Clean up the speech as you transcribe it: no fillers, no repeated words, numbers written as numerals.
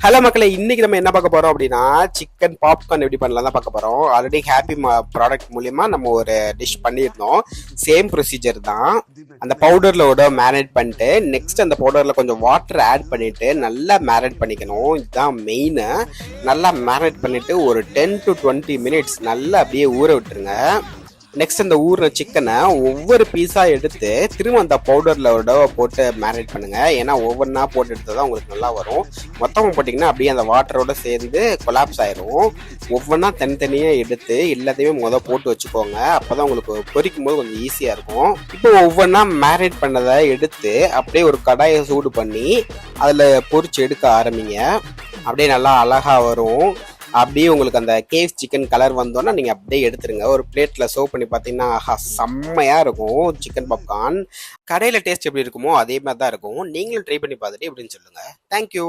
Hello மக்களே, இன்னைக்கு நம்ம என்ன பார்க்க போறோம் அப்படின்னா சிக்கன் பாப்கார்ன் எப்படி பண்ணலாம் தான் பார்க்க போறோம். ஆல்ரெடி ஹாப்பி ப்ராடக்ட் மூலியமா நம்ம ஒரு டிஷ் பண்ணியிருந்தோம். சேம் ப்ரொசீஜர் தான். அந்த பவுடர்ல மேரினேட் பண்ணிட்டு நெக்ஸ்ட் அந்த பவுடர்ல கொஞ்சம் வாட்டர் ஆட் பண்ணிட்டு நல்லா மேரினேட் பண்ணிக்கணும். இதுதான் மெயின். நல்லா மேரினேட் பண்ணிட்டு ஒரு 10 to 20 மினிட்ஸ் நல்லா அப்படியே ஊற விட்டுருங்க. நெக்ஸ்ட் அந்த ஊறின சிக்கனை ஒவ்வொரு பீஸா எடுத்து திரும்ப அந்த பவுடர்ல ஒரு தடவை போட்டு மேரினேட் பண்ணுங்க. ஏன்னா ஒவ்வொன்றா போட்டு எடுத்தா தான் உங்களுக்கு நல்லா வரும். மொத்தமாக போட்டிங்கன்னா அப்படியே அந்த வாட்டரோட சேர்ந்து கொலாப்ஸ் ஆயிரும். ஒவ்வொன்றா தனித்தனியா எடுத்து எல்லாத்தையுமே போட்டு வச்சுக்கோங்க. அப்பதான் உங்களுக்கு பொரிக்கும் போது கொஞ்சம் ஈஸியா இருக்கும். இப்போ ஒவ்வொன்றா மேரினேட் பண்ணதை எடுத்து அப்படியே ஒரு கடாயை சூடு பண்ணி அதுல பொரிச்சு எடுக்க ஆரம்பிங்க. அப்படியே நல்லா அழகா வரும். அப்படியே உங்களுக்கு அந்த கேஃப் சிக்கன் கலர் வந்தோன்னா நீங்கள் அப்படியே எடுத்துருங்க. ஒரு பிளேட்டில் சர்வ் பண்ணி பார்த்தீங்கன்னா செம்மையாக இருக்கும் சிக்கன் பாப்கார்ன். கடையில் டேஸ்ட் எப்படி இருக்குமோ அதே மாதிரி தான் இருக்கும். நீங்களும் ட்ரை பண்ணி பார்த்துட்டு எப்படின்னு சொல்லுங்கள். தேங்க்யூ.